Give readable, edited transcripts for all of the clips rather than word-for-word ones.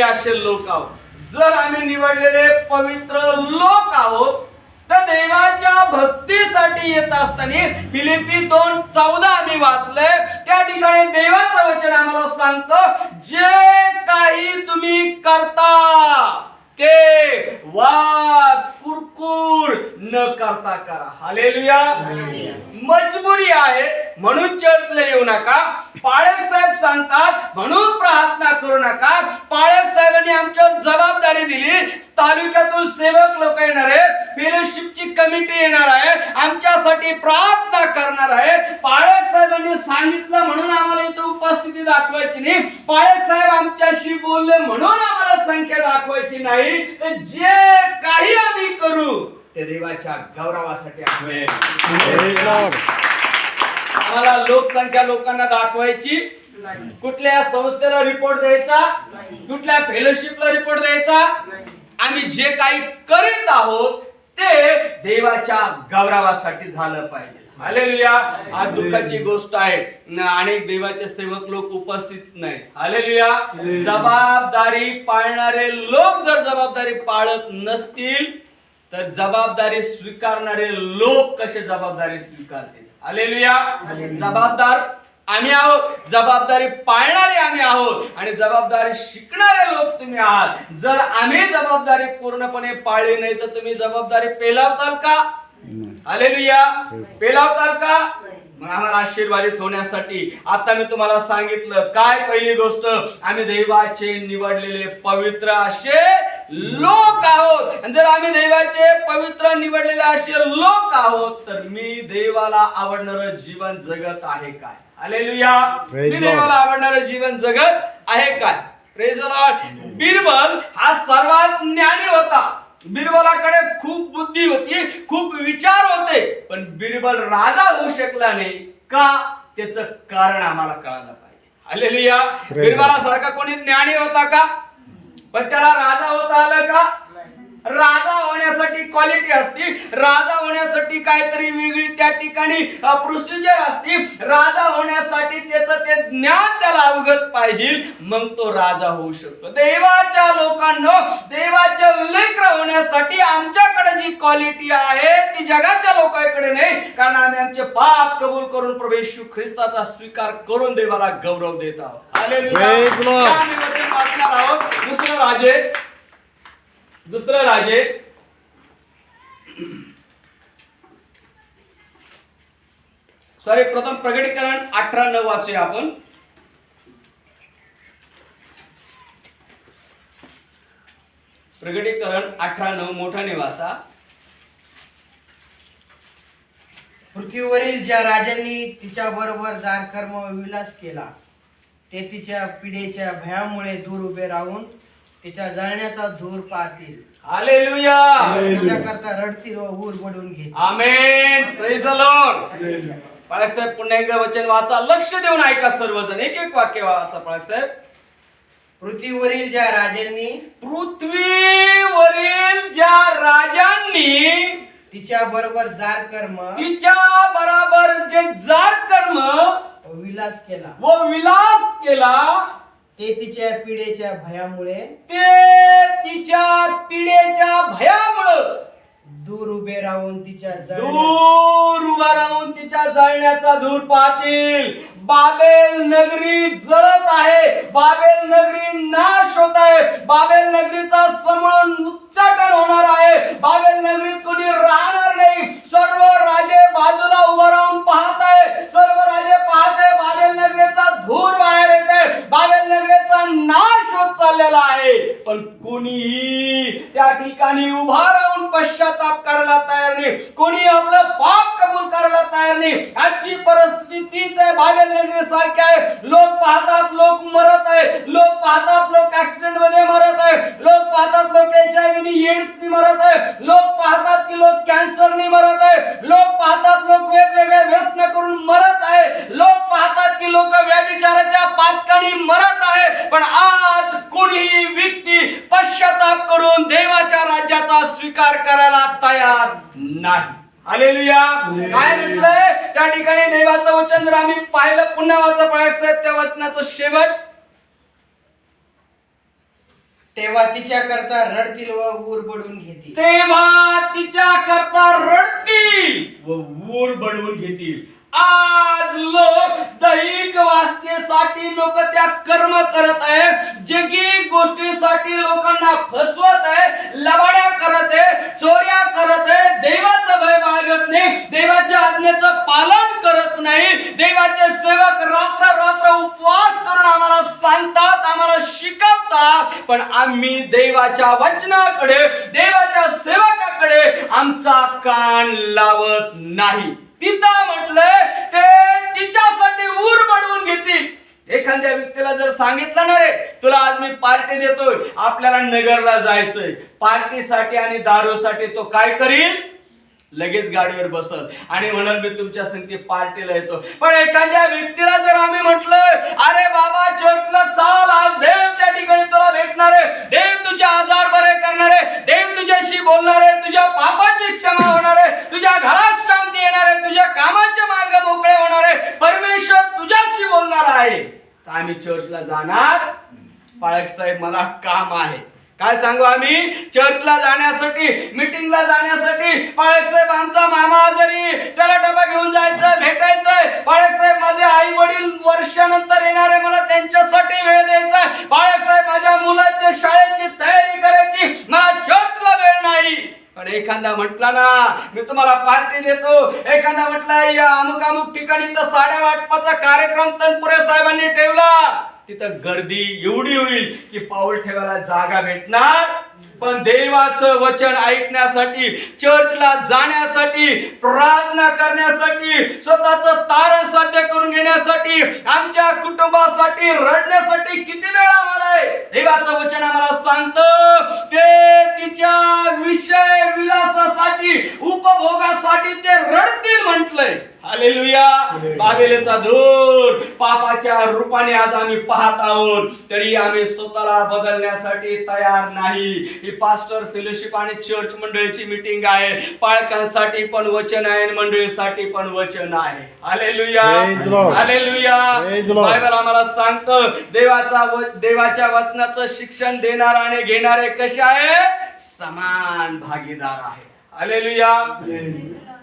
निवडलेले असे लोक आहोत. जर आम्ही निवडलेले पवित्र लोक आहोत तर देवाच्या भक्तीसाठी येत असताना फिलिपी 2:14 आम्ही वाचलंय. त्या ठिकाणी देवाचं वचन आम्हाला सांगतं, जे काही तुम्ही करता ते वाद कुरकुर न करता करा. हालेलुया. मजबुरी आहे म्हणून चर्चला येऊ नका. पाळक साहेब सांगतात म्हणून प्रार्थना करू नका. पाळक साहेबांनी आमच्यावर जबाबदारी दिली. तालुक्यातून सेवक लोक येणार आहे, फेलोशिपची कमिटी येणार आहे, आमच्यासाठी प्रार्थना करणार आहे. पाळक साहेबांनी सांगितलं म्हणून आम्हाला इथे उपस्थिती दाखवायची नाही. पाळक साहेब आमच्याशी बोलले म्हणून आम्हाला संख्या दाखवायची नाही. तर जे काही आम्ही करू ते देवाच्या गौरवासाठी आहे. आम्हाला लोकसंख्या लोकांना दाखवायची, कुठल्या संस्थेला रिपोर्ट द्यायचा, कुठल्या फेलोशिपला रिपोर्ट द्यायचा. आम्ही जे काही करीत आहोत ते देवाच्या गौरवासाठी झालं पाहिजे. हालेलुया. आज दुःखाची गोष्ट आहे, अनेक देवाचे सेवक लोक उपस्थित नाही. हालेलुया. जबाबदारी पाळणारे लोक जर जबाबदारी पाळत नसतील तर जबाबदारी स्वीकारणारे लोक कसे जबाबदारी स्वीकारतील. हालेलुया. जबाबदार आम्ही आहोत, जबाबदारी पाळणारे आम्ही आहोत आणि जबाबदारी शिकणारे लोक तुम्ही आहात. जर आम्ही जबाबदारी पूर्णपणे पाळली नाही तर तुम्ही जबाबदारी पेलावताल का? हालेलुया. पेलावताल का? मग आम्हाला आशीर्वादित होण्यासाठी आता मी तुम्हाला सांगितलं काय. पहिली गोष्ट, आम्ही देवाचे निवडलेले पवित्र असे लोक आहोत. जर आम्ही देवाचे पवित्र निवडलेले असे लोक आहोत तर मी देवाला आवडणारं जीवन जगत आहे काय? हालेलुया. मी देवाला आवडणारं जीवन जगत आहे काय? Praise the Lord. बिरबल हा सर्वात ज्ञानी होता. बिरबलाकडे खूप बुद्धी होती, खूप विचार होते, पण बिरबल राजा होऊ शकला नाही का? त्याचं कारण आम्हाला कळायला पाहिजे. हालेलुया. बिरबलासारखा कोणी ज्ञानी होता का? पण त्याला राजा होता आलं का? राजा होण्यासाठी क्वालिटी असती, राजा होण्यासाठी काहीतरी वेगळी त्या ठिकाणी प्रोसिजर असती. राजा होण्यासाठी त्याचं ते ज्ञान त्याला अवगत पाहिजे, मग तो राजा होऊ शकतो. देवाच्या लोकांना, देवाच्या लेकरं होण्यासाठी आमच्याकडे जी क्वालिटी आहे ती जगाच्या लोकांकडे नाही. कारण आम्ही आमचे पाप कबूल करून प्रभू येशू ख्रिस्ताचा स्वीकार करून देवाला गौरव देत आहोत. हालेलुया. आम्ही वचन वाचणार आहोत. दुसरं राजे प्रथम प्रकटीकरण 18:9 वाचूया आपण. प्रकटीकरण 18:9 मोठ्याने वाचा. पृथ्वीवरील ज्या राजांनी तिच्या बरोबर जारकर्म व विलास केला ते तिच्या पिढीच्या भयामुळे दूर उभे राहून तिच्या जळण्याचा धूर पाहतील. हालेलुया. तिच्याकरता रडतील व ऊर बडवून घेतील. आमेन. Praise the Lord. पाळक साहेब पुन्हा एकदा वचन वाचा, लक्ष देऊन ऐका सर्वजण. एक एक वाक्य वाचा पाळक साहेब. पृथ्वीवरील ज्या राजांनी तिच्या बरोबर जे जार कर्म विलास केला ते तिच्या पिढीच्या भयामुळे दूर उभे राहून तिच्या जळण्याचा धूर पाहतील. बाबेल नगरी जळत आहे, बाबेल नगरी नाश होत आहे, बाबेल नगरीचा समूळ उच्चाटन होणार आहे, बाबेल नगरीत कोणी राहणार नाही. सर्व राजे बाजूला उभा राहून पाहत आहे, सर्व राजे पाहते बाबेल नगरीचा धूर बाहेर येते, बाबेल नगरीचा नाश होत चाललेला आहे. पण कोणीही त्या ठिकाणी उभा राहून पश्चाताप करायला तयार नाही, कोणी आपलं पाप कबूल करायला तयार नाही. आजची परिस्थिती तीच आहे, बाबेल नगरी सारखी आहे. लोक पाहतात लोक मरत आहे, लोक पाहतात लोक ऍक्सिडेंट मध्ये मरत आहे, लोक पाहतात लोक HIV नी एड्स नी मरत आहे, लोक पाहतात की लोक कॅन्सर नी मरत आहे, लोक पाहतात लोक वेगवेगळे व्यसन करून मरत आहे, लोक पाहतात की लोक व्यभिचाराच्या पातकानी मरत आहे. पण आज कोणीही व्यक्ती पश्चाताप करून देवाच्या राज्याचा स्वीकार करायला तयार नाही. हालेलुया. काय म्हटलंय त्या ठिकाणी देवाचं वचन जर आम्ही पाहिलं, पुन्हा वाचा पाळायचं त्या वचनाचं शेवट. तेव्हा तिच्या करता रडतील व ऊर बडवून घेतील. तेव्हा तिच्या करता रडतील व ऊर बडवून घेतील. आज लोक दैहिक वासनेसाठी लोक त्या कर्म करत आहे, जगी गोष्टीसाठी लोकांना फसवत आहे, लबाड्या करत आहे, चोऱ्या करत आहे, देवाचं भय बाळगत नाही, देवाच्या आज्ञेचं पालन करत नाही. देवाचे सेवक रात्र रात्र उपवास करून आम्हाला सांगतात, आम्हाला शिकवतात, पण आम्ही देवाच्या वचनाकडे, देवाच्या सेवकाकडे आमचा कान लावत नाही. तिथं म्हटलंय ते तिच्यासाठी ऊर बनवून घेतील. एखाद्या व्यक्तीला जर सांगितलं ना रे तुला आज मी पार्टी देतोय, आपल्याला नगरला जायचंय, पार्टीसाठी आणि दारूसाठी तो काय करील? लगेच गाडीवर बसल आणि म्हणाल मी तुमच्या संगती पार्टीला येतो. पण एखाद्या व्यक्तीला जर आम्ही म्हटलं अरे बाबा चर्चला चाल, आज देव त्या ठिकाणी तुला भेटणार आहे, देव तुझे आजार बरे करणार आहे, देव तुझ्याशी बोलणार आहे, तुझ्या पापाची क्षमा होणार आहे, तुझ्या घरात शांती येणार आहे, तुझ्या कामाचे मार्ग मोकळे होणार आहे, परमेश्वर तुझ्याशी बोलणार आहे, तर आम्ही चर्चला जाणार. पाळक साहेब मला काम आहे. काय सांगू आम्ही? चर्चला जाण्यासाठी, मीटिंगला जाण्यासाठी. पाळक साहेब आमचा मामा आजारी, त्याला डबा घेऊन जायचं, भेटायचंय. पाळक साहेब माझे आई वडील वर्षानंतर येणार आहे, मला त्यांच्यासाठी वेळ द्यायचा. पाळक साहेब माझ्या मुलाच्या शाळेची तयारी करायची, मला चर्चला वेळ नाही. पण एखादा म्हटला ना मी तुम्हाला पार्टी देतो, एखादा म्हटला या अमुक अमुक ठिकाणी तर साड्या वाटपाचा कार्यक्रम तनपुरे साहेबांनी ठेवला, तिथं गर्दी एवढी होईल की पाऊल ठेवायला जागा भेटणार. पण देवाचं वचन ऐकण्यासाठी, चर्चला जाण्यासाठी, प्रार्थना करण्यासाठी, स्वतःचं तारण साध्य करून घेण्यासाठी, आमच्या कुटुंबासाठी रडण्यासाठी किती वेळ आम्हाला आहे? देवाचं वचन आम्हाला सांगतं ते तिच्या विषय विलासासाठी, उपभोगासाठी ते रडतील म्हटलंय. हालेलुया. बाबेलचा धूर पापाच्या रूपाने आज आम्ही पाहत आहोत, तरी आम्ही स्वतःला बदलण्यासाठी तयार नाही. ही पास्टर फेलोशिप आणि चर्च मंडळीची मीटिंग आहे. पालकांसाठी पण वचन आहे, मंडळीसाठी पण वचन आहे. Hallelujah, hallelujah. बायबल आम्हाला सांगतं देवाच्या वचनाचं शिक्षण देणारा आणि घेणारे कसे आहे? समान भागीदार आहे. हालेलुया.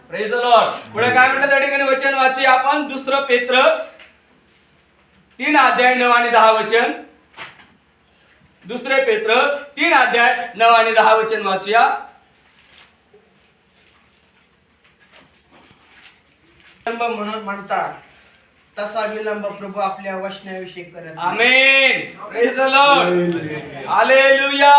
Praise the Lord. पुढे काय म्हटलं त्या ठिकाणी वचन वाचूया आपण. 2 पेत्र 3 अध्याय 9 आणि 10 वचन. 2 पेत्र 3 अध्याय 9 आणि 10 वचन वाचूया. म्हणून म्हणतात तसा विलंब प्रभू आपल्या वचनाविषयी करत. Amen. Praise the Lord. Hallelujah.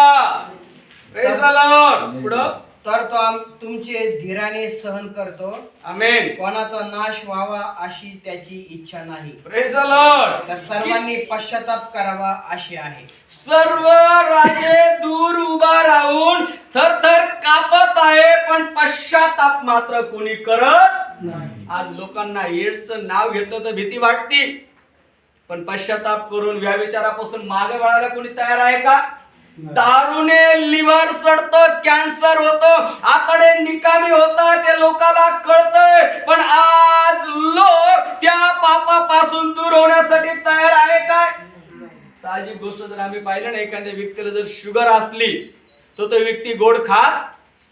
Praise the Lord. पुढे तर तो तुमचे धीराने सहन करतो. आमेन. कोणाचा नाश व्हावा अशी त्याची इच्छा नाही. Praise the Lord. तर सर्वांनी पश्चाताप करावा अशी आहे. सर्व राजे दूर उभा राहून थरथर कापत आहे, पण पश्चाताप मात्र कोणी करत नाही. आज लोकांना एड्सचं नाव घेतलं तर भीती वाटते, पण पश्चाताप करून व्याविचारापासून मागे वळायला कोणी तयार आहे का? दारूने लिव्हर सडतं, कॅन्सर होतो, आतडे निकामी होतात, ते लोकांना कळतंय, पण आज लोक त्या पापापासून दूर होण्यासाठी तयार आहे काय? साहजिक गोष्ट जर आम्ही पाहिलं ना, एखाद्या व्यक्तीला जर शुगर असली तर तो व्यक्ती गोड खात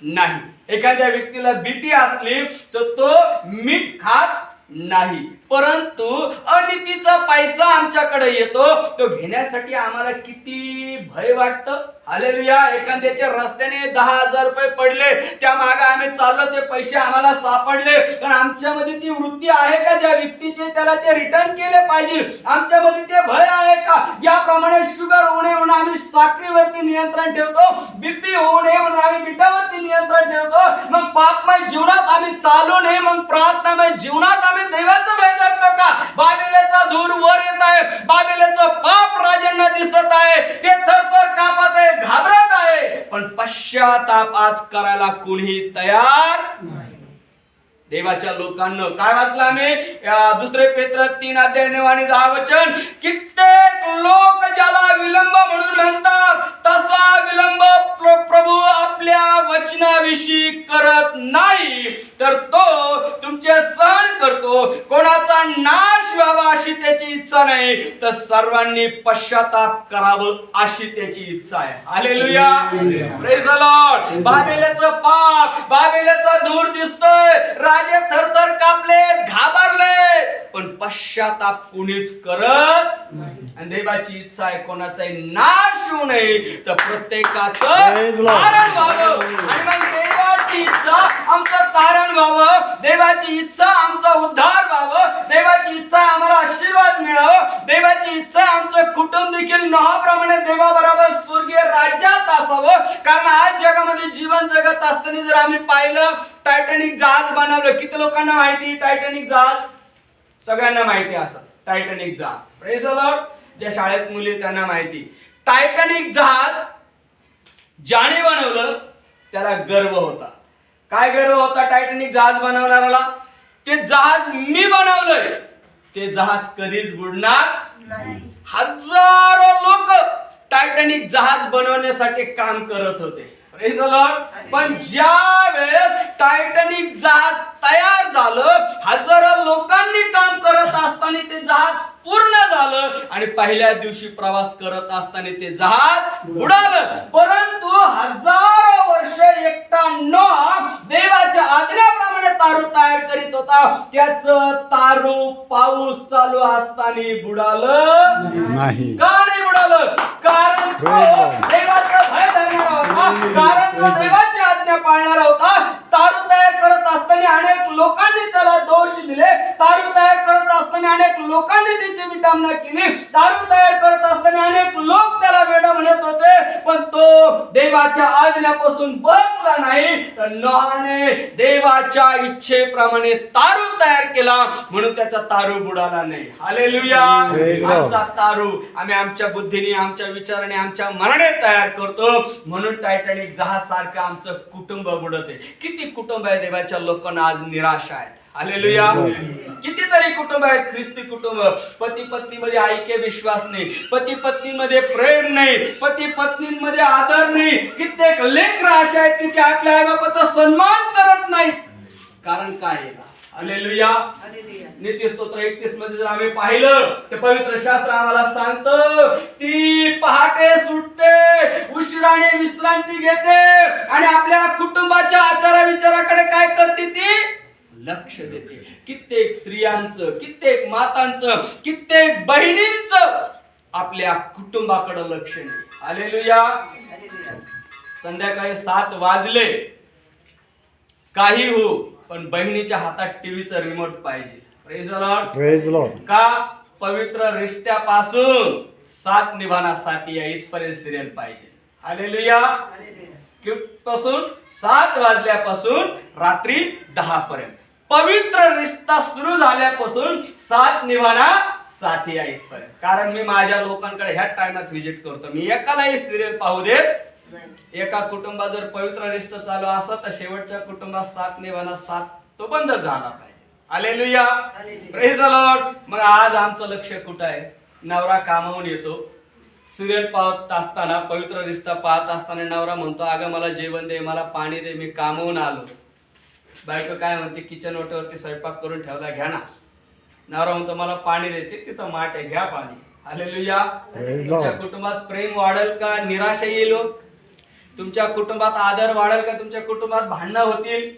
नाही. एखाद्या व्यक्तीला बीपी असली तर तो मीठ खात नाही. परंतु अनितीचा पैसा आमच्याकडे येतो, तो घेण्यासाठी आम्हाला किती भय वाटतं. हालेलुया. एखाद्याच्या रस्त्याने 10,000 रुपये पडले, त्या मागे आम्ही चाललो, ते पैसे आम्हाला सापडले, पण आमच्यामध्ये ती वृत्ती आहे का ज्या व्यक्तीचे त्याला ते रिटर्न केले पाहिजे? आमच्यामध्ये ते भय आहे का? ज्याप्रमाणे शुगर होऊ नये म्हणून आम्ही साखरेवरती नियंत्रण ठेवतो, बीपी होऊ नये म्हणून आम्ही मिठावरती नियंत्रण ठेवतो, मग पापमय जीवनात आम्ही चालू नये, मग प्रार्थनामय जीवनात आम्ही देवाचं भय धरतो का? बाबेलचा धूर वर येत आहे, बाबेलचं पाप राजांना दिसत आहे, ते थरथर कापत आहे, घाबरत आहे, पण पश्चाताप आज करायला कोणी तयार नाही. देवाच्या लोकांना काय वाचलं आम्ही? 2 पेत्र 3 अध्याय 9 आणि 10 वचन. कित्येक लोक ज्याला विलंब म्हणून म्हणतात, तसा विलंब प्रभू आपल्या वचनाविषयी करत नाही, तर तो तुमचे सहन करतो. कोणाचा नाश व्हावा अशी त्याची इच्छा नाही, तर सर्वांनी पश्चाताप करावं अशी त्याची इच्छा आहे. Hallelujah, praise the Lord. बाबेलचं पाप, बाबेलचा धूर दिसतोय, राजे थरथर कापले, घाबरले, पण पश्चाताप कुणीच करत नाही. आणि देवाची इच्छा आहे कोणाचाही नाश होऊ नये, तर प्रत्येकाचं तारण व्हावं. आणि मग देवाची इच्छा आमचं तारण व्हावं, देवाची इच्छा आमचा उद्धार व्हावं, देवाची इच्छा आम्हाला आशीर्वाद मिळावं, देवाची इच्छा आमचं कुटुंब देखील नोहाप्रमाणे देवाबरोबर स्वर्गीय राज्यात असावं. कारण आज जगामध्ये जीवन जगत असताना जर आम्ही पाहिलं, टायटॅनिक जहाज बनवलं. किती लोकांना माहिती टायटॅनिक जहाज? सगळ्यांना माहिती असं टायटॅनिक जहाज. Praise the Lord. ज्या शाळेत मुली त्यांना माहिती. टायटॅनिक जहाज ज्याने बनवलं त्याला गर्व होता. काय गर्व होता टायटॅनिक जहाज बनवणाऱ्याला? ते जहाज मी बनवलंय, ते जहाज कधीच बुडणार नाही. हजारो लोक टायटॅनिक जहाज बनवण्यासाठी काम करत होते. Praise the Lord. पण ज्या वेळेस टायटॅनिक जहाज तयार झालं, हजारो लोकांनी काम करत असताना ते जहाज पूर्ण झालं आणि पहिल्या दिवशी प्रवास करत असताना ते जहाज बुडालं. परंतु हजारो वर्ष एकटा नोहा देवाच्या आज्ञेप्रमाणे तारू तयार करीत होता. त्याचं तारू पाऊस चालू असताना बुडालं नाही. का नाही बुडालं? कारण तो देवाचा भय धरणारा होता, कारण तो देवाची आज्ञा पाळणारा होता. तारू तयार करत असताना अनेक लोकांनी त्याला दोष दिले, तारू तयार करत असताना अनेक लोकांनी त्याची विटंबना केली, तारू तयार करत असताना अनेक लोक त्याला वेडा म्हणत होते, पण तो देवाच्या आज्ञेपासून बदलला नाही. तर नोहाने देवाच्या इच्छेप्रमाणे तारू तयार केला, म्हणून त्याचा तारू बुडाला नाही. हालेलुया. आमचा तारू आम्ही आमच्या बुद्धीने, आमच्या विचाराने, आमच्या मनाने तयार करतो, म्हणून टायटॅनिक जहाज सारखं आमचं कुटुंब बुडत आहे. किती कुटुंब आहे देवाच्या लोकांना आज निराश आहेत. हालेलुया. कितीतरी कुटुंब आहेत ख्रिस्ती कुटुंब. पती पत्नीमध्ये ऐक्य विश्वास नाही, पती पत्नीमध्ये प्रेम नाही, पती पत्नीमध्ये आदर नाही. कित्येक लेकरं अशा आहेत की ते आपल्या आई बापाचा सन्मान करत नाहीत. कारण काय आहे? हालेलुया. नीतिस्तोत्र 31 मध्ये जर आम्ही पाहिलं तर पवित्र शास्त्र आम्हाला सांगतं, ती पहाटे सुटते, उशिराने विश्रांती घेते आणि आपल्या कुटुंबाच्या आचारा विचाराकडे काय करते? ती लक्ष देते. कित्येक स्त्रियांचं, कित्येक मातांचं, कित्येक बहिणींचं आपल्या कुटुंबाकडे लक्ष नाही. हालेलुया. संध्याकाळी 7 वाजले, काही हो, पण बहिणीच्या हातात टीव्हीचं रिमोट पाहिजे. Praise the Lord. Praise the Lord. का? पवित्र रिश्त्यापासून 7 निभाना साथी या इथपर्यंत सिरियल पाहिजे. हालेलुया. पासून 7 वाजल्यापासून रात्री 10 पर्यंत पवित्र रिश्ता सुरू झाल्यापासून 7 निभाना साथी या इथपर्यंत. कारण मी माझ्या लोकांकडे ह्या टाइमात व्हिजिट करतो. मी एकालाही सिरियल पाहू देत. एका कुटुंबात जर पवित्र रिश्ता चालू असत तर शेवटच्या कुटुंबात 7 निभाना 7 तो बंद झाला पाहिजे. हालेलुया. Praise the Lord. मग आज आमचं लक्ष कुठं आहे? नवरा कामावून येतो, सिरियल पाहत असताना, पवित्र रिश्ता पाहत असताना नवरा म्हणतो, अगं मला जेवण दे, मला पाणी दे, मी कामावून आलो. बायको काय म्हणते? किचन ओट्यावरती स्वयंपाक करून ठेवला, घ्या ना. नवरा म्हणतो मला पाणी देते, तिथं माठ आहे, घ्या पाणी. हालेलुया. तुमच्या कुटुंबात प्रेम वाढेल का निराशा येईल? तुमच्या कुटुंबात आदर वाढेल का तुमच्या कुटुंबात भांडणं होतील?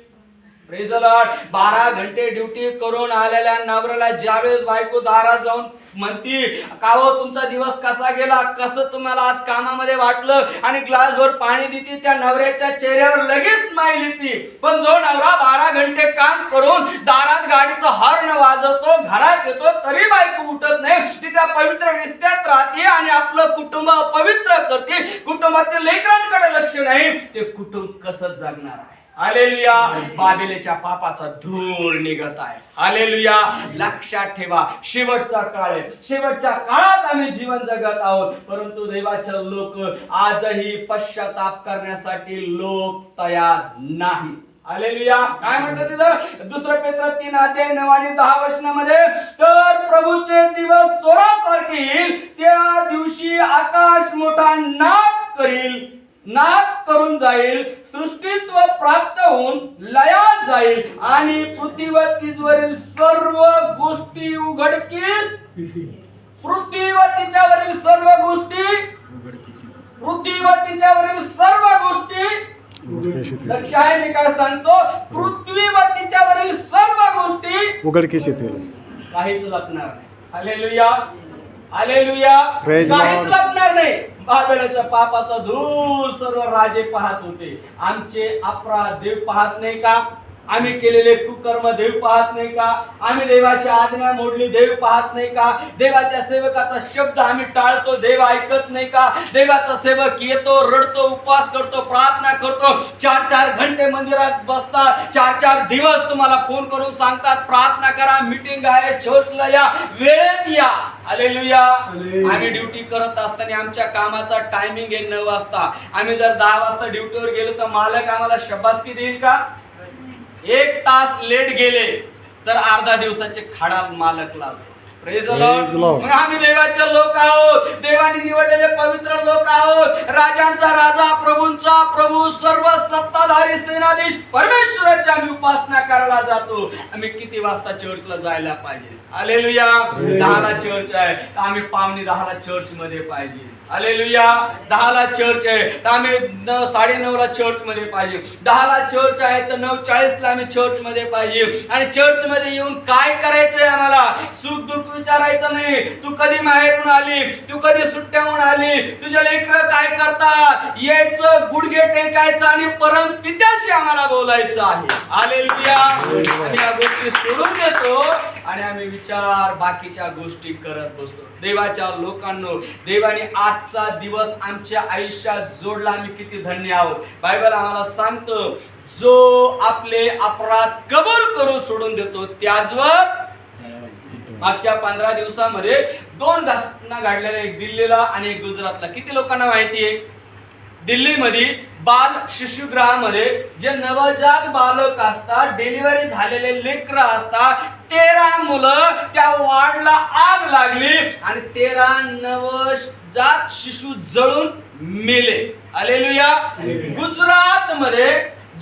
Praise the Lord. 12 घंटे ड्युटी करून आलेल्या नवऱ्याला ज्यावेळेस बायको दारात जाऊन म्हणती, का हो तुमचा दिवस कसा गेला, कसं तुम्हाला आज कामामध्ये वाटलं, आणि ग्लासभर पाणी देते, त्या नवऱ्याच्या चेहऱ्यावर लगेच स्माइल येते. पण जो नवरा 12 घंटे काम करून दारात गाडीचं हॉर्न वाजवतो, घरात येतो, तरी बायको उठत नाही, ती त्या पवित्र रिश्त्यात राहते आणि आपलं कुटुंब पवित्र करते. कुटुंबातील लेकरांकडे लक्ष नाही, ते कुटुंब कसं जगणार आहे? हालेलुया. बाबेलच्या पापाचा धूर निघत आहे. हालेलुया. लक्षात ठेवा, शेवटचा काळ आहे. शेवटच्या काळात आम्ही जीवन जगत आहोत, परंतु देवाचे लोक आजही पश्चाताप करण्यासाठी लोक तयार नाही. हालेलुया. काय म्हणतात तिथं? 2 पेत्र 3 अध्याय 9 आणि 10 वचनामध्ये, तर प्रभूचे दिवस चोरासारखे येईल, त्या दिवशी आकाश मोठा नाद करील, नाद करून जाईल, सृष्टीत्व प्राप्त होऊन लयात जाईल आणि पृथ्वीवरील सर्व गोष्टी उघडकीस पृथ्वी व तिच्यावरील सर्व गोष्टी, पृथ्वी व तिच्यावरील सर्व गोष्टी, लक्ष आहे मी काय सांगतो, पृथ्वी व तिच्यावरील सर्व गोष्टी उघडकीस येतील. काहीच लपणार नाही. Hallelujah, hallelujah. Praise काहीच Lord. लपणार नाही. बाबेलाच्या पापाचा धूळ सर्व राजे पाहत होते. आमचे अपराध देव पाहत नाही का? आम्ही केलेले कुकर्म देव पाहत नाही का? आम्ही देवाची आज्ञा मोडली देव पाहत नाही का? देवाच्या सेवकाचा शब्द आम्ही टाळतो देव ऐकत नाही का? देवाचा सेवक येतो, रडतो, उपवास करतो, प्रार्थना करतो, 4-4 घंटे मंदिरात बसतात, 4-4 दिवस तुम्हाला फोन करून सांगतात प्रार्थना करा, मीटिंग आहे, चर्चला या, वेळेत या. हालेलुया. आम्ही ड्युटी करत असताना आमच्या कामाचा टायमिंग आहे 9 वाजता. आम्ही जर 10 वाजता ड्युटीवर गेलो तर मालक आम्हाला शाबासकी देईल का? 1 तास लेट गेले तर अर्धा दिवसाचे खाडा मालक लावतो. Praise the Lord. Praise the Lord. मग आम्ही देवाचे लोक आहोत, देवाने निवडलेले पवित्र लोक आहोत, राजांचा राजा, प्रभूंचा प्रभू, सर्व सत्ताधारी सेनाधीश परमेश्वराची आम्ही उपासना करायला जातो. आम्ही किती वाजता चर्चला जायला पाहिजे? हालेलुया. 10ला चर्च आहे तर आम्ही 9:45ला चर्च मध्ये पाहिजे. हालेलुया. 10ला चर्च आहे तर आम्ही 9:30ला चर्च मध्ये पाहिजे. 10ला चर्च आहे तर 9:40ला आम्ही चर्च मध्ये पाहिजे. आणि चर्च मध्ये येऊन काय करायचंय आम्हाला? सुख दुःख विचारायचं नाही. तू कधी माहेरून आली, तू कधी सुट्ट्याहून आली, तुझ्या लेकरं काय करतात, यायचं, गुडघे टेकायचं आणि परम पित्याशी आम्हाला बोलायचं आहे. हालेलुया. आम्ही या गोष्टी सोडून देतो आणि आम्ही विचार बाकीच्या गोष्टी करत बसतो. देवाच्या लोकांनो, देवाने आजचा दिवस आमच्या आयुष्यात जोडला, आम्ही किती धन्य आहोत. बायबल आम्हाला सांगतो, जो आपले अपराध कबूल करून सोडून देतो त्याचवर. मागच्या 15 दिवसामध्ये 2 घटना घडलेल्या, एक दिल्लीला आणि एक गुजरातला. किती लोकांना माहिती आहे? दिल्लीमध्ये बाल शिशुगृहामध्ये जे नवजात बालक असतात, डिलिव्हरी झालेले लेकरं असतात, 13 मुलं, त्या वार्डला आग लागली आणि 13 नवजात शिशु जळून मेले. हालेलुया. गुजरात मध्ये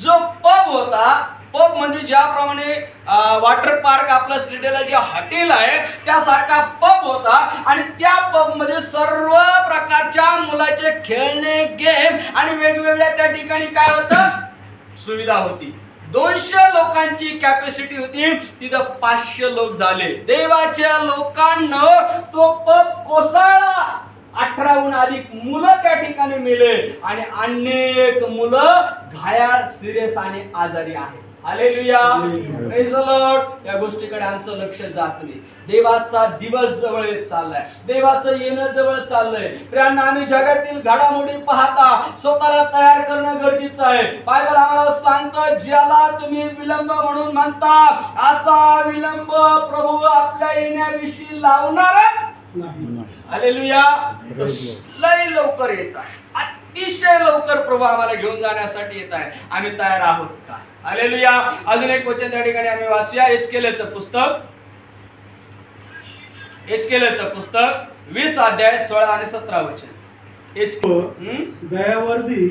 जो पब होता, पब म्हणजे ज्याप्रमाणे वॉटर पार्क आपलं स्टेडियमला जे हॉटेल आहे त्यासारखा पब होता आणि त्या पब मध्ये सर्व प्रकारच्या मुलाचे खेळणे, गेम आणि वेगवेगळ्या त्या ठिकाणी काय होतं, सुविधा होती. 200 लोकांची कॅपॅसिटी होती, तिथं 500 लोक झाले. देवाच्या लोकांना तो पब कोसळला. 18हून अधिक मुलं त्या ठिकाणी मेले आणि अनेक मुलं घायाळ, सिरियस आणि आजारी आहेत. हालेलुया. Praise the Lord. या गोष्टीकडे आमचं लक्ष जात नाही. देवाचा दिवस जवळ येत चाललाय, देवाचं येणं जवळ चाललंय. प्रियांनो, आम्ही जगातील घडामोडी पाहता स्वतःला तयार करणं गरजेचं आहे. बायबल आम्हाला सांगतं, ज्याला तुम्ही विलंब म्हणून म्हणता असा विलंब प्रभू आपल्या येण्याविषयी लावणारच नाही. हालेलुया. लय लवकर येत आहे, अतिशय लवकर प्रभू आम्हाला घेऊन जाण्यासाठी येत आहे. आम्ही तयार आहोत का? हालेलुया. अजून एक वचन त्या ठिकाणी आम्ही वाचूया. एचकेलचं पुस्तक, एचकेलचं पुस्तक 20 अध्याय 16 आणि 17 वचन. दयावर्दी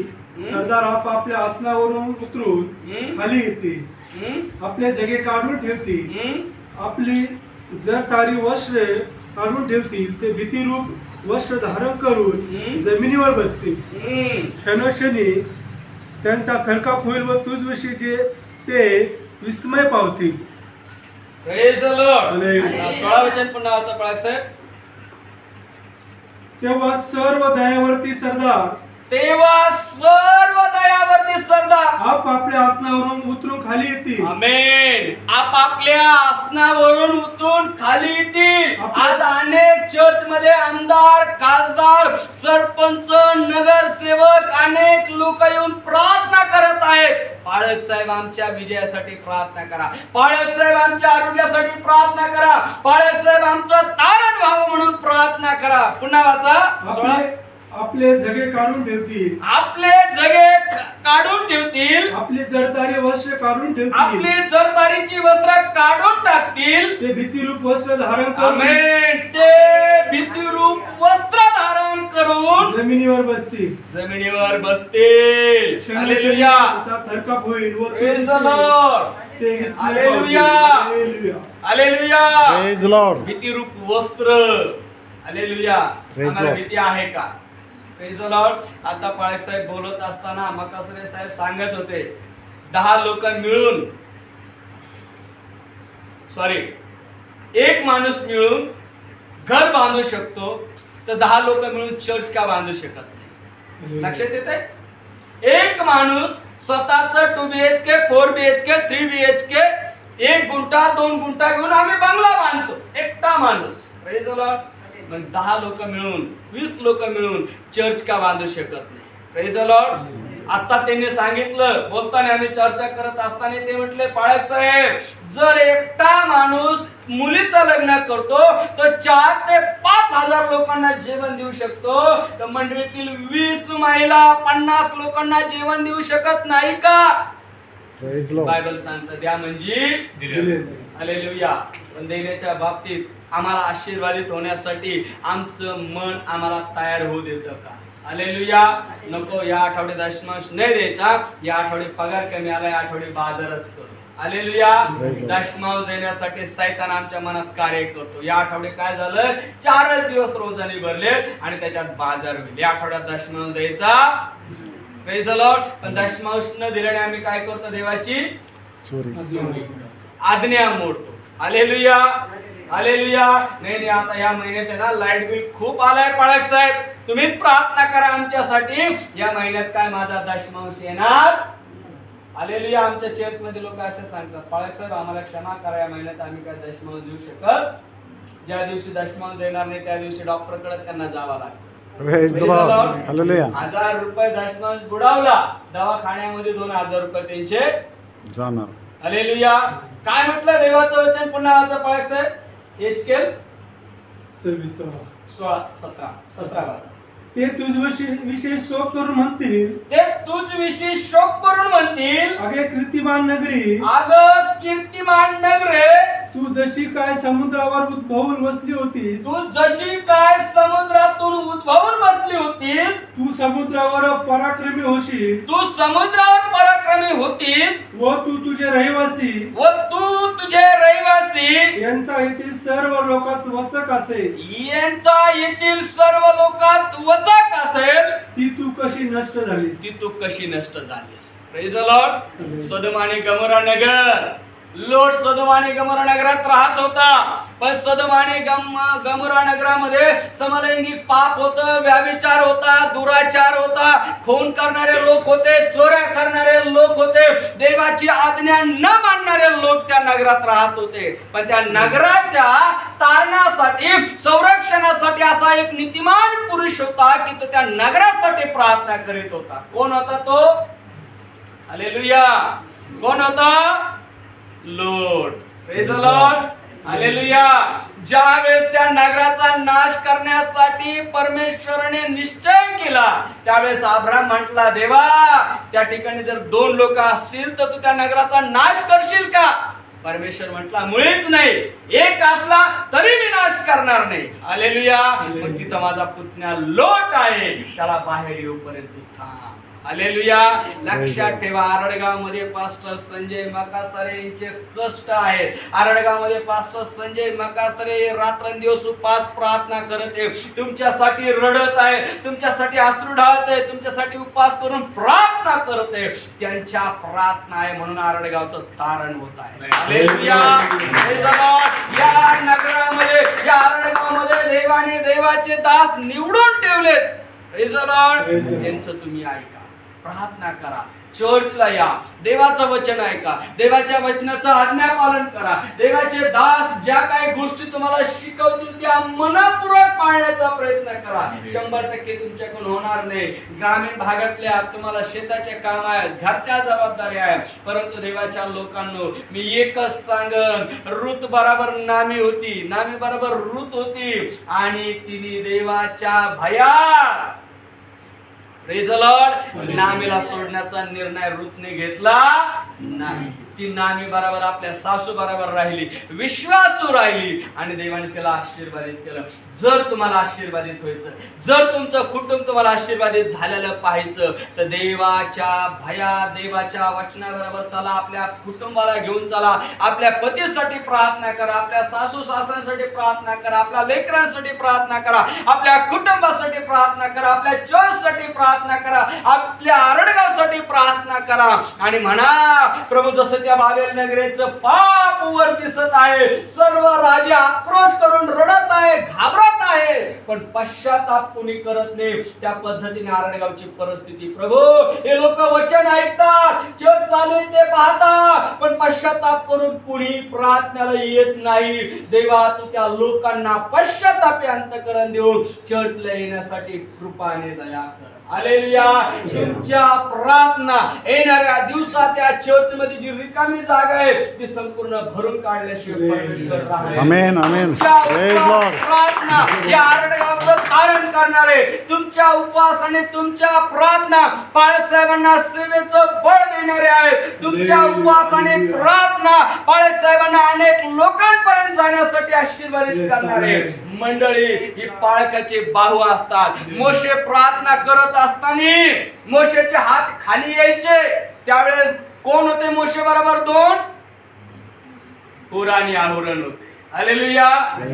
सरदार आपापल्या आसनावरून उतरून खाली येतील, आपले जगे काढून ठेवतील, आपली जरतारी वस्त्रे काढून ठेवतील, ते भीतीरूप वस्त्र धारण करून जमिनीवर बसतील. क्षणोक्षणी त्यांचा थरकाप होईल व तुझविषयीचे ते विस्मय पावतील. Praise the Lord. 16 वचन पुन्हा वाचा पळाक साहेब. तेव्हा सर्व दयावर्ती सरदार, तेव्हा सर्व दयावर्ती सरदार आपापल्या आसनावरून उतरून खाली येतील. आमेन. आपापल्या आसनावरून उतरून खाली येतील. आज अनेक चर्च मध्ये आमदार, खासदार, सरपंच, नगरसेवक अनेक लोक येऊन प्रार्थना करत आहेत. पाळक साहेब आमच्या विजयासाठी प्रार्थना करा, पाळक साहेब आमच्या आरोग्यासाठी प्रार्थना करा, पाळक साहेब आमचं तारण व्हावं म्हणून प्रार्थना करा. पुन्हा वाचा. आपले जगे काढून ठेवतील, आपले जगे काढून ठेवतील, आपली जरदारी वस्त्र काढून ठेवतील, आपली जरदारीची वस्त्र काढून टाकतील, ते भीतीरूप वस्त्र धारण करून, आमेन, ते भीतीरूप वस्त्र धारण करून जमिनीवर बसतील, जमिनीवर बसतील. हालेलुया. थरकाप होईल व प्रेज द लॉर्ड. ते विस्मय हालेलुया. पावतील. Hallelujah. Hallelujah. Praise the Lord. भीतीरूप वस्त्र हालेलुया. आम्हाला भीती आहे का? Praise the Lord. आता पाळक साहेब बोलत असताना मकासरे साहेब सांगत होते 10 लोक मिळून एक माणूस मिळून घर बांधू शकतो, तर 10 लोक मिळून चर्च का बांधू शकत नाही? लक्षात येत आहे? एक माणूस स्वतःच 2 BHK 4 BHK 3 BHK 1 guntha 2 guntha घेऊन आम्ही बंगला बांधतो, एकटा माणूस. Praise the Lord. पण 10 लोक मिळून 20 लोक मिळून चर्च का बांधू शकत नाही? Praise the Lord. आता त्यांनी सांगितलं, बोलताना आम्ही चर्चा करत असताना ते म्हटले, पाळक साहेब, जर एकटा माणूस मुलीचं लग्न करतो तर 4 ते 5 हजार लोकांना जेवण देऊ शकतो, तर मंडळीतील 20 महिला 50 लोकांना जेवण देऊ शकत नाही का? बायबल सांगतं द्या म्हणजे दिले. हालेलुया. पण देण्याच्या बाबतीत आम्हाला आशीर्वादित होण्यासाठी आमचं मन आम्हाला तयार होऊ देतं का? हालेलुया. नको या आठवड्यात दशमांश नाही द्यायचा, या आठवड्यात पगार कमी आला, या आठवड्यात बाजारच करू. हालेलुया. दशमांश देण्यासाठी सैतान आमच्या मनात कार्य करतो. या आठवड्यात काय झालं? 4 दिवस रोजाने भरले आणि त्याच्यात बाजार होईल. या आठवड्यात दशमांश द्यायचा. Praise the Lord. पण दशमांश न दिल्याने आम्ही काय करतो? देवाची आज्ञा मोडतो. हालेलुया. हालेलुया. नाही आता या महिन्यात आहे ना लाईट बिल खूप आलाय पाळक साहेब, तुम्हीच प्रार्थना करा आमच्यासाठी. या महिन्यात काय माझा दशमांश येणार? हालेलुया. आमच्या चर्च मध्ये लोक असे सांगतात, पाळक साहेब आम्हाला क्षमा करा, या महिन्यात आम्ही काय दशमांश देऊ शकत. ज्या दिवशी दशमांश देणार नाही त्या दिवशी डॉक्टर कडे त्यांना जावं लागतं. 1000 रुपये दशमांश बुडावला, दवाखान्यामध्ये 2000 रुपये त्यांचे जाणार. हालेलुया. काय म्हटलं देवाचं वचन? पुन्हा वाचा पाळक साहेब. एचकेल 17 ते तुझविषयी शोक करून म्हणतील, ते तुझविषयी शोक करून म्हणतील, अगे कीर्तिमान नगरी, अगं कीर्तिमान नगरे, तू जशी काय समुद्रावर उद्भवून बसली होतीस, तू जशी काय समुद्रातून उद्भवून बसली होतीस, तू समुद्रावर पराक्रमी होशील, तू समुद्रावर पराक्रमी होतीस, व तू तुझे रहिवासी यांचा येथील सर्व लोकात वचक असेल, यांचा येथील सर्व लोकात वचक असेल. ती तू कशी नष्ट झालीस. ती तू कशी नष्ट झालीस. Praise the Lord. सदोम आणि गमोरा नगर, लोट सदोम आणि गमोरा नगरात राहत होता, पण सदोम आणि गमोरा नगरामध्ये समलैंगिक पाप होतं, व्यभिचार होता, दुराचार होता, खून करणारे लोक होते, चोऱ्या करणारे लोक होते, देवाची आज्ञा न मानणारे लोक त्या नगरात राहत होते. पण त्या नगराच्या तारणासाठी, संरक्षणासाठी असा एक नीतिमान पुरुष होता की तो त्या नगरासाठी प्रार्थना करीत होता. कोण होता तो? हालेलुया. कोण होता? Lord. Praise the Lord. Hallelujah. ज्यावेळेस त्या नगराचा नाश करण्यासाठी परमेश्वराने निश्चय केला, त्यावेळेस अब्राहम म्हटला, देवा त्या ठिकाणी जर 2 लोक असतील तर तू त्या नगराचा नाश करशील का? परमेश्वर म्हटला, मुळीच नाही, एक असला तरी मी नाश करणार नाही. हालेलुया. पण तिथं माझा पुतण्या लोट आहे, त्याला बाहेर येऊपर्यंत थांब. हालेलुया. लक्षात ठेवा, आरडगाव मध्ये पास्टर संजय मकासरे यांचे कष्ट आहेत. आरडगाव मध्ये पास्टर संजय मकासरे रात्रंदिवस उपास प्रार्थना करत आहे, तुमच्यासाठी रडत आहे, तुमच्यासाठी अश्रू ढाळत आहे, तुमच्यासाठी उपवास करून प्रार्थना करत आहे. त्यांच्या प्रार्थना आहे म्हणून आरडगावचं तारण होत आहे. हालेलुया. या नगरामध्ये, या आरडगावमध्ये देवाने देवाचे दास निवडून ठेवलेत. Praise the Lord. त्यांचं तुम्ही ऐका, प्रार्थना करा, चर्चला या, देवाचं वचन ऐका, देवाच्या वचनाचं आज्ञा पालन करा. देवाचे दास ज्या काही गोष्टी तुम्हाला शिकवतील त्या मनपूर्वक पाळण्याचा प्रयत्न करा. 100% तुमच्याकडून होणार नाही. ग्रामीण भागातल्या तुम्हाला शेताचे काम आहेत, घरच्या जबाबदारी आहेत, परंतु देवाच्या लोकांनो मी एकच सांगन, रुत बरोबर नामी होती, नामी बरोबर रुत होती आणि तिने देवाच्या भयात, प्रेज द लॉर्ड, नामीला सोडण्याचा निर्णय रुतने घेतला नाही. ती नामी बरोबर आपल्या सासू बरोबर राहिली, विश्वासू राहिली आणि देवाने तिला आशीर्वादित केलं. जर तुम्हाला आशीर्वादित व्हायचं, जर तुमचं कुटुंब तुम्हाला आशीर्वादित झालेलं पाहायचं, तर देवाच्या भयात, देवाच्या वचनाबरोबर चला. आपल्या कुटुंबाला घेऊन चला. आपल्या पतीसाठी प्रार्थना करा, आपल्या सासू सासऱ्यांसाठी प्रार्थना करा, आपल्या लेकरांसाठी प्रार्थना करा, आपल्या कुटुंबासाठी प्रार्थना करा, आपल्या चर्चसाठी प्रार्थना करा, आपल्या आरडगावसाठी प्रार्थना करा आणि म्हणा, प्रभू जसं त्या बाबेल नगरीचं पाप वर दिसत आहे, सर्व राजे आक्रोश करून रडत आहे, घाबरत आहे, पण पश्चाताप कोणी करत नाही. त्या पद्धतीने आरडगावची परिस्थिती. प्रभू, हे लोक वचन ऐकतात, चर्च चालू आहे ते पाहतात, पण पश्चाताप करून कुणी प्रार्थनेला येत नाही. देवा, तू त्या लोकांना पश्चातापी अंतःकरण देऊन चर्चला येण्यासाठी कृपाने दया कर. हालेलुया. तुमच्या प्रार्थना येणाऱ्या दिवसात त्या चर्च मध्ये जी रिकामी जागा आहे ती संपूर्ण भरून काढल्याशिवाय परमेश्वर राहणार नाही. आमेन, आमेन. Praise Lord. प्रार्थना या आरडगावचं कारण करणार आहे. तुमच्या उपवास आणि तुमच्या प्रार्थना पाळक साहेबांना सेवेचं बळ देणारे आहेत. तुमच्या उपवास आणि प्रार्थना पाळक साहेबांना अनेक लोकांपर्यंत जाण्यासाठी आशीर्वादित करणारे. मंडळी ही पाळकाचे बाहू असतात. मोशे प्रार्थना करत असताना मोशेचे हात खाली यायचे. त्यावेळेस कोण होते मोशे बरोबर? 2 हूर आणि आहुरण होते. हालेलुया.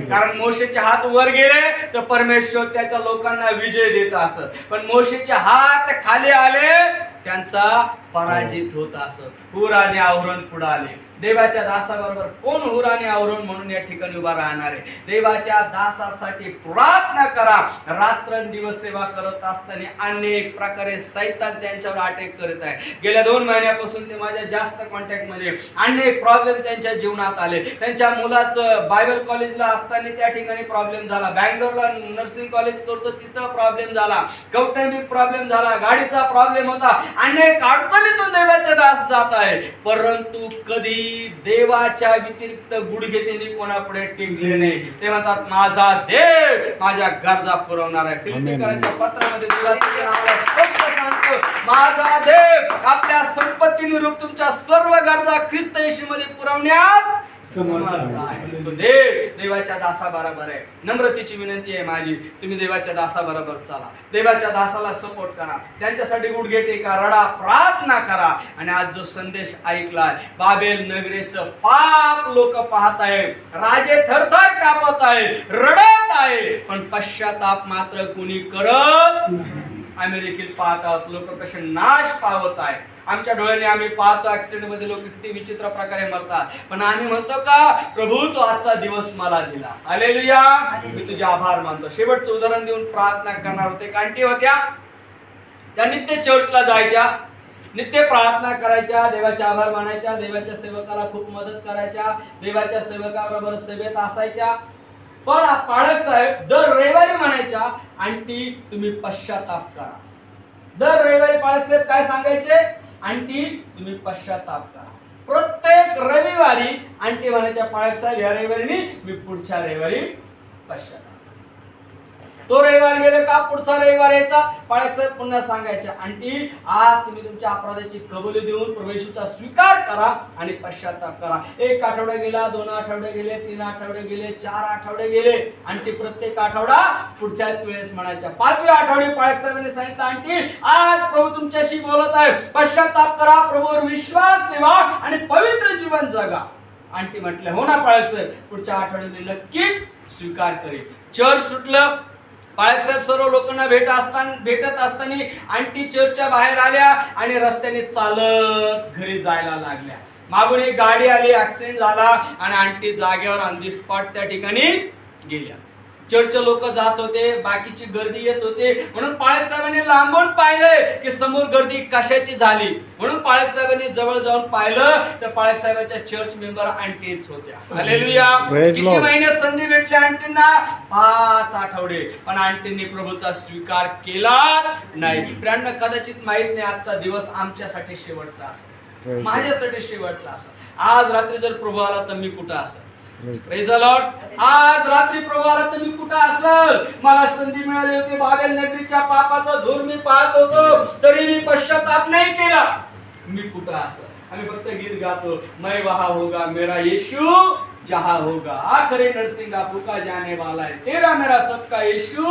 कारण मोशेचे हात वर गेले तर परमेश्वर त्याच्या लोकांना विजय देत असत, पण मोशेचे हात खाली आले त्यांचा पराजित होत असत. हूर आणि आहुरण पुढे आले. देवाच्या दासाबरोबर कोण हूर आणि आहुरण म्हणून या ठिकाणी उभा राहणार आहे? देवाच्या दासासाठी प्रार्थना करा. रात्रंदिवस सेवा करत असताना अनेक प्रकारे सैतान त्यांच्यावर अटॅक करत आहे. गेल्या 2 महिन्यापासून ते माझ्या जास्त कॉन्टॅक्ट मध्ये. अनेक प्रॉब्लेम त्यांच्या जीवनात आले. त्यांच्या मुलाचं बायबल कॉलेजला असताना त्या ठिकाणी प्रॉब्लेम झाला. बँगलोरला नर्सिंग कॉलेज करतो तिथं प्रॉब्लेम झाला. कौटुंबिक प्रॉब्लेम झाला. गाडीचा प्रॉब्लेम होता. अनेक अडचणीतून देवाचे दास जात आहे, परंतु कधी देवाच्या व्यतिरिक्त गुडघे त्यांनी कोणापुढे टेकले नाही. ते म्हणतात, माझा देव माझ्या गरजा पुरवणार आहे. फिलिप्पियरांच्या पत्रामध्ये देवाचे नावाला स्पष्ट सांगतो, माझा देव आपल्या संपत्तीने रूप तुमच्या सर्व गरजा ख्रिस्त येशूमध्ये पुरवण्यास समर्थ आहे. तो देवाच्या दासाबरोबर आहे. नम्रतेची विनंती आहे माझी, तुम्ही देवाच्या दासाबरोबर चला. देवाच्या दासाला सपोर्ट करा. त्यांच्यासाठी गुडघे टेका, रडा, प्रार्थना करा. आणि आज जो संदेश ऐकलाय, बाबेल नगरीचं पाप लोक पाहत आहे, राजे थरथर कापत आहे, रडत आहे, पण पश्चाताप मात्र कुणी करत नाही. आम्ही देखील पाहत आहोत लोक कसे नाश पावत आहे. आमच्या डोळ्याने आम्ही पाहतो ऍक्सिडेंट मध्ये लोक किती विचित्र प्रकारे मरतात, पण आम्ही म्हणतो का, प्रभू तो आजचा दिवस मला दिला. हालेलुया. मी तुझे आभार मानतो. शेवटचं उदाहरण देऊन प्रार्थना करणार होते. कांटी होत्या, त्या नित्य चर्चला जायच्या, नित्य प्रार्थना करायच्या, देवाचे आभार मानायच्या, देवाच्या सेवकाला खूप मदत करायच्या, देवाच्या सेवकाबरोबर सेवेत असायच्या. पण पाळक साहेब दर रविवारी म्हणायच्या, आंटी तुम्ही पश्चाताप करा. दर रविवारी पाळक साहेब काय सांगायचे? आंटी तुम्ही पश्चाताप करा. प्रत्येक रविवारी आंटी म्हणायच्या, पाळक साहेब या रविवारी मी पुढच्या रविवारी पश्चाताप. तो रविवार गेले का पुढचा रविवार यायचा, पाळक साहेब पुन्हा सांगायच्या, आंटी आज तुम्ही तुमच्या अपराधाची कबुली देऊन प्रवेशाचा स्वीकार करा आणि पश्चाताप करा. 1 आठवडा गेला, 2 आठवडे गेले, 3 आठवडे गेले, 4 आठवडे गेले. आंटी प्रत्येक आठवडा पुढच्याच वेळेस म्हणायच्या. 5व्या आठवडी पाळक साहेबांनी सांगितलं, आंटी आज प्रभू तुमच्याशी बोलत आहे, पश्चाताप करा, प्रभूवर विश्वास ठेवा आणि पवित्र जीवन जगा. आंटी म्हटलं, हो ना पाळक साहेब, पुढच्या आठवड्यात नक्कीच स्वीकार करेल. चर्च सुटलं. पाळक साहेब सर्व लोकांना भेटत असताना आंटी चर्चच्या बाहेर आल्या आणि रस्त्याने चालत घरी जायला लागल्या. मागून एक गाडी आली, ऍक्सिडेंट झाला आणि आंटी जागेवर ऑन दी स्पॉट त्या ठिकाणी गेल्या. चर्चचे लोक जात होते, बाकीची गर्दी येत होते, म्हणून पाळक साहेबांनी लांबून पाहिलंय की समोर गर्दी कशाची झाली. म्हणून पाळक साहेबांनी जवळ जाऊन पाहिलं तर पाळक साहेबांच्या चर्च मेंबर आंटीच होत्या. हालेलुया. किती महिने संधी भेटली आंटींना? 5 आठवडे. पण आंटींनी प्रभूचा स्वीकार केला नाही. फ्रेंड, कदाचित माहित नाही आजचा दिवस आमच्यासाठी शेवटचा असेल, माझ्यासाठी शेवटचा असेल. आज रात्री जर प्रभू आला तर मी कुठं असेल? Praise the Lord. आज रात्री प्रभू आला तर मी कुठं असेल? मला संधी मिळाली होती, बाबेल नगरीच्या पापाचा धूर मी पाहत होतो, तरी मी पश्चाताप नाही केला. मी कुठं असेल? आम्ही फक्त गीत गातो, मैं वहां होगा मेरा येशू जहाँ होगा आखिरी नरसिंगा फूका जाने वाला है, तेरा मेरा सबका यीशु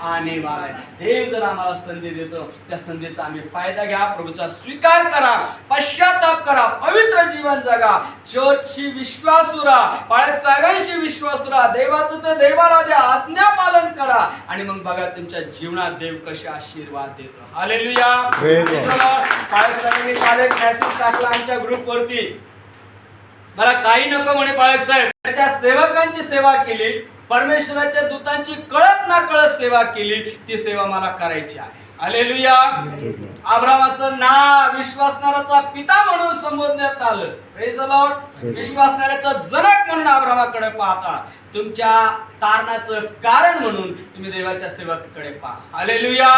आने वाला है. देव जर आम्हाला संधी देतो, त्या संधीचा आम्ही फायदा घ्या, प्रभूचा स्वीकार करा, पश्चाताप करा, पवित्र जीवन जगा, चर्चची विश्वासू राहा, पाळक साहेबांशी विश्वासू राहा, देवाचं ते देवाला द्या, आज्ञा पालन करा, आणि मग बघा तुमच्या जीवनात देव कसे आशीर्वाद देतो. हालेलुया. Praise God. पाळक साहेबांनी काल एक मेसेज टाकला आमच्या ग्रुपवरती, मला काही नको म्हणे पाळक साहेब, त्याच्या सेवकांची सेवा केली, परमेश्वराच्या दूतांची कळत ना कळत सेवा केली, ती सेवा मला करायची आहे. हालेलुया. अब्रामाचं नाव विश्वासणाराचा पिता म्हणून संबोधण्यात आलं. Praise the Lord. विश्वासणाऱ्याचा जनक म्हणून अब्रामाकडे पाहता, तुमच्या तारणाचं कारण म्हणून तुम्ही देवाच्या सेवकाकडे पहा. हालेलुया.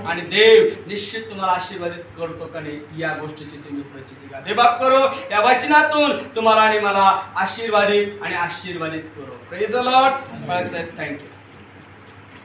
आणि देव निश्चित तुम्हाला आशीर्वादित करतो का नाही या गोष्टीची तुम्ही प्रचिती घ्या. देवबाप करो या वचनातून तुम्हाला आणि मला आशीर्वादित करो. Praise the lord. साहेब थँक्यू.